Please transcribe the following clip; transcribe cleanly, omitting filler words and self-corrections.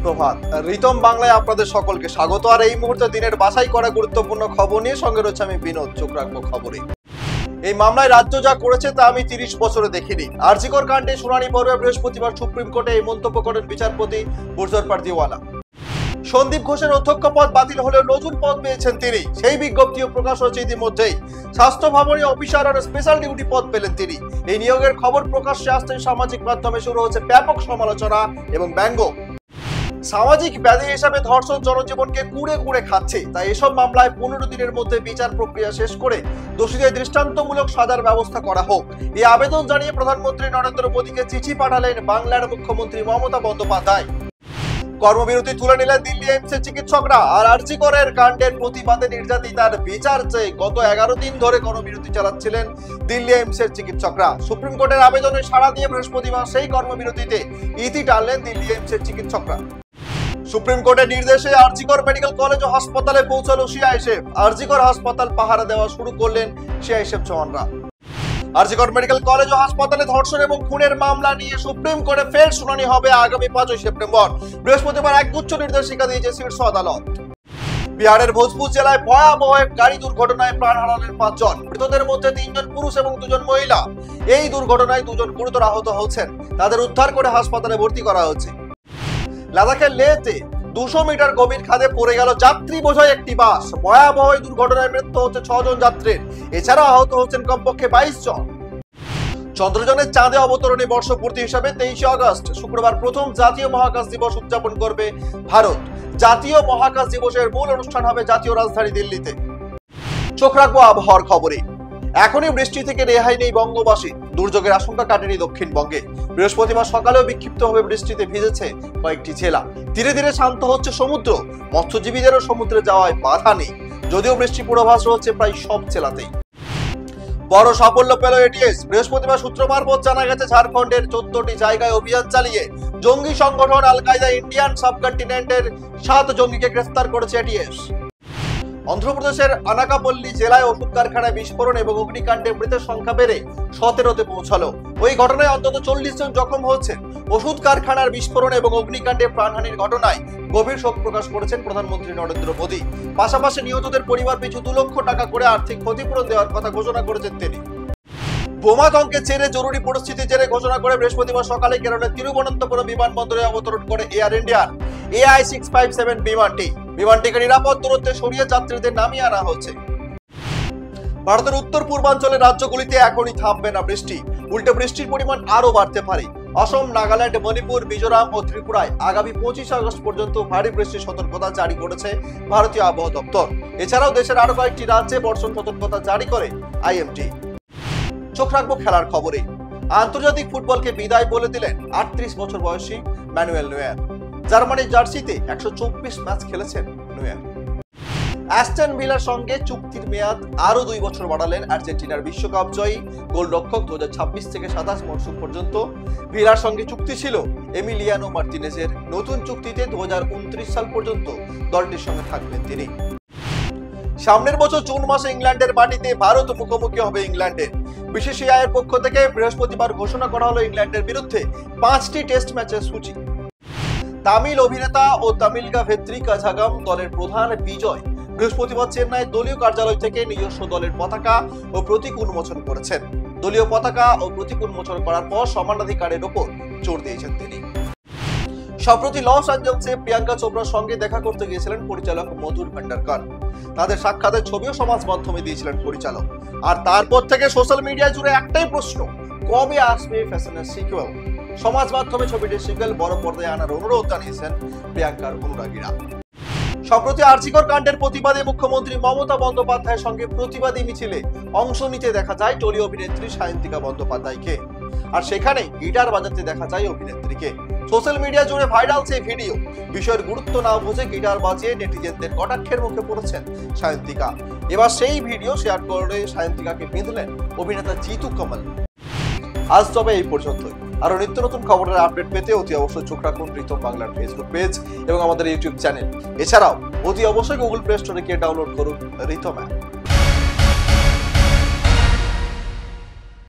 সুপ্রভাত। রিতম বাংলায় আপনাদের সকলকে স্বাগত। আর এই মুহূর্তে দিনের বাছাই করা গুরুত্বপূর্ণ খবর নিয়ে সঙ্গে রয়েছে আমি বিনোদ। চোখ রাখবো খবরে। এই মামলায় রাজ্য যা করেছে তা আমি 30 বছরে দেখিনি। আর.জি. কর কাণ্ডে শুনানি পর্বে বৃহস্পতিবার সুপ্রিম কোর্টে এই মন্তব্য করেন বিচারপতি বুরজর পারদিওয়ালা। সন্দীপ ঘোষের অধ্যক্ষ পদ বাতিল হলেও নতুন পদ পেয়েছেন তিনি। সেই বিজ্ঞপ্তিও প্রকাশ হয়েছে ইতিমধ্যেই। স্বাস্থ্য ভবনে অফিসার আর স্পেশাল ডিউটি পদ পেলেন তিনি। এই নিয়োগের খবর প্রকাশ্যে আসতেই সামাজিক মাধ্যমে শুরু হচ্ছে ব্যাপক সমালোচনা এবং ব্যঙ্গ। সামাজিক ব্যাধি হিসাবে ধর্ষণ জনজীবনকে কুড়ে কুড়ে খাচ্ছে। তাই এসব মামলায় 15 দিনের মধ্যে বিচার প্রক্রিয়া শেষ করে দোষীদের দৃষ্টান্তমূলক সাজার ব্যবস্থা করা হোক, এই আবেদন জানিয়ে প্রধানমন্ত্রী নরেন্দ্র মোদীকে চিঠি পাঠালেন বাংলার মুখ্যমন্ত্রী মমতা বন্দ্যোপাধ্যায়। কর্মবিরতি তুলে নিলেন দিল্লি এইমসের চিকিৎসকরা। আর আর.জি. করের কাণ্ডের প্রতিবাদে নির্যাতিতার বিচার চেয়ে গত 11 দিন ধরে কর্মবিরতি চালাচ্ছিলেন দিল্লি এইমসের চিকিৎসকরা। সুপ্রিম কোর্টের আবেদনে সাড়া দিয়ে বৃহস্পতিবার সেই কর্মবিরতিতে ইতি টানলেন দিল্লি এইমসের চিকিৎসকরা। সুপ্রিম কোর্টের নির্দেশে আর.জি. কর মেডিকেল কলেজ ও হাসপাতালে পৌঁছালো সিআইএসএফ। আর.জি. কর হাসপাতাল পাহারা দেওয়া শুরু করলেন সিআইএসএফ জওয়ানরা। আর.জি. কর মেডিকেল কলেজ ও হাসপাতালে ধর্ষণ এবং খুনের মামলা নিয়ে সুপ্রিম কোর্টে ফের শুনানি হবে আগামী 5 সেপ্টেম্বর। বৃহস্পতিবার এক গুচ্ছ নির্দেশিকা দিয়েছে শীর্ষ আদালত। বিহারের ভোজপুর জেলায় ভয়াবহ এক গাড়ি দুর্ঘটনায় প্রাণ হারালেন 5 জন। মৃতদের মধ্যে 3 জন পুরুষ এবং 2 জন মহিলা। এই দুর্ঘটনায় 2 জন গুরুতর আহত হয়েছেন। তাদের উদ্ধার করে হাসপাতালে ভর্তি করা হয়েছে। লাদাখের লেহতে 200 মিটার গভীর খাদে পড়ে গেল যাত্রী বোঝাই একটি বাস। ভয়াবহ এই দুর্ঘটনায় মৃত্যু হচ্ছে 6 জন যাত্রীর। এছাড়া আহত হচ্ছেন কমপক্ষে 22 জন। চন্দ্রযানের চাঁদে অবতরণে বর্ষপূর্তি হিসাবে 23 আগস্ট শুক্রবার প্রথম জাতীয় মহাকাশ দিবস উদযাপন করবে ভারত। জাতীয় মহাকাশ দিবসের মূল অনুষ্ঠান হবে জাতীয় রাজধানী দিল্লিতে। চোখ রাখবো আবহাওয়ার খবরে। এখনই বৃষ্টি থেকে রেহাই নেই বঙ্গবাসী। দুর্যোগের আশঙ্কা কাটেনি দক্ষিণবঙ্গে। বৃহস্পতিবার সকালেও বিক্ষিপ্তভাবে বৃষ্টিতে ভিজেছে কয়েকটি জেলা। ধীরে ধীরে শান্ত হচ্ছে সমুদ্র। মৎস্যজীবীদেরও সমুদ্রে যাওয়ায় বাধা নেই, যদিও বৃষ্টি পূর্বাভাস রয়েছে প্রায় সব জেলাতেই। বড় সাফল্য পেল এটিএস। বৃহস্পতিবার সূত্র মারফত জানা গেছে ঝাড়খণ্ডের 14টি জায়গায় অভিযান চালিয়ে জঙ্গি সংগঠন আল কায়দা ইন্ডিয়ান সাবকন্টিনেন্টের 7 জঙ্গিকে গ্রেফতার করেছে এটিএস। অন্ধ্রপ্রদেশের আনাকাপল্লী জেলায় ওষুধ কারখানায় বিস্ফোরণ এবং অগ্নিকাণ্ডে মৃতের সংখ্যা বেড়ে 17তে পৌঁছালো। ওই ঘটনায় অন্তত 40 জন জখম হয়েছেন। ওষুধ কারখানার বিস্ফোরণ এবং অগ্নিকাণ্ডে প্রাণহানির ঘটনায় গভীর শোক প্রকাশ করেছেন প্রধানমন্ত্রী নরেন্দ্র মোদী। পাশাপাশি নিহতদের পরিবার পিছু 2 লক্ষ টাকা করে আর্থিক ক্ষতিপূরণ দেওয়ার কথা ঘোষণা করেছেন তিনি। বোমাতঙ্কের জেরে জরুরি পরিস্থিতির জেরে ঘোষণা করে বৃহস্পতিবার সকালে কেরলের তিরুবনন্তপুরম বিমানবন্দরে অবতরণ করে এয়ার ইন্ডিয়ার AI-657 বিমানটি। বিমানটিকে নিরাপদ দূরত্বে সরিয়ে যাত্রীদের নামিয়ে আনা হচ্ছে। ভারতের উত্তর পূর্বাঞ্চলের রাজ্যগুলিতে এখনই থামবে না বৃষ্টি। উল্টে বৃষ্টির পরিমাণ আরো বাড়তে পারে। অসম, নাগাল্যান্ড, মণিপুর, মিজোরাম ও ত্রিপুরায় আগামী 25 আগস্ট পর্যন্ত ভারী বৃষ্টির সতর্কতা জারি করেছে ভারতীয় আবহাওয়া দপ্তর। এছাড়াও দেশের আরো কয়েকটি রাজ্যে বর্ষণ সতর্কতা জারি করে IMD। চোখ রাখবো খেলার খবরে। আন্তর্জাতিক ফুটবলকে বিদায় বলে দিলেন 38 বছর বয়সী ম্যানুয়েল নয়্যার। জার্মানির জার্সিতে 124 ম্যাচ খেলেছেন নয়্যার। অ্যাস্টন ভিলার সঙ্গে চুক্তির মেয়াদ আরো 2 বছর বাড়ালেন আর্জেন্টিনার বিশ্বকাপ জয়ী গোলরক্ষক। 2026 থেকে 27 মৌসুম পর্যন্ত ভিলার সঙ্গে চুক্তি ছিল এমিলিয়ানো মার্টিনেজের। নতুন চুক্তিতে 2029 সাল পর্যন্ত দলটির সঙ্গে থাকবেন তিনি। সামনের বছর জুন মাসে ইংল্যান্ডের মাটিতে ভারত মুখোমুখি হবে ইংল্যান্ডের। বিসিসিআইয়ের পক্ষ থেকে বৃহস্পতিবার ঘোষণা করা হলো ইংল্যান্ডের বিরুদ্ধে 5টি টেস্ট ম্যাচের সূচি। তামিল অভিনেতা ও তামিলগা ভেত্রী কাঝাগাম দলের প্রধান বিজয় বৃহস্পতিবার চেন্নাই দলীয় কার্যালয় থেকে নিজস্ব দলের পতাকা ও প্রতীক উন্মোচন করেছেন। দলীয় পতাকা ও প্রতীক উন্মোচন করার পর সমানাধিকারের উপর জোর দিয়েছেন তিনি। সম্প্রতি লস অ্যাঞ্জেলসে প্রিয়াঙ্কা চোপড়ার সঙ্গে দেখা করতে গিয়েছিলেন পরিচালক মধুর ভান্ডারকর। তাদের সাক্ষাতের ছবিও সমাজ মাধ্যমে দিয়েছিলেন পরিচালক। আর তারপর থেকে সোশ্যাল মিডিয়া জুড়ে একটাই প্রশ্ন, কবে আসবে ফ্যাশনের সিকুয়েল? সমাজ মাধ্যমে ছবিটির সিকুয়েল বড় পর্দায় আনার অনুরোধ জানিয়েছেন প্রিয়াঙ্কার অনুরাগীরা। সম্প্রতি আর.জি. কর কাণ্ডের প্রতিবাদে মুখ্যমন্ত্রী মমতা বন্দ্যোপাধ্যায়ের সঙ্গে প্রতিবাদী মিছিলে অংশ নিতে দেখা যায় টলি অভিনেত্রী সায়ন্তিকা বন্দ্যোপাধ্যায়কে। আর সেখানে গিটার বাজাতে দেখা যায় অভিনেত্রীকে। সোশ্যাল মিডিয়া জুড়ে ভাইরাল সেই ভিডিও। বিষয়ের গুরুত্ব না বুঝে গিটার বাজিয়ে নেটিজেনদের কটাক্ষের মুখে পড়েছেন সায়ন্তিকা। এবার সেই ভিডিও শেয়ার করে সায়ন্তিকাকে বিঁধলেন অভিনেতা জিতু কমল। আজ তবে এই পর্যন্তই। আরো নিত্য নতুন খবরের আপডেট পেতে অতি অবশ্যই চোখ রাখুন রিতম বাংলার ফেসবুক পেজ এবং আমাদের ইউটিউব চ্যানেল। এছাড়াও অতি অবশ্যই গুগল প্লে স্টোরে গিয়ে ডাউনলোড করুন রিতম অ্যাপ।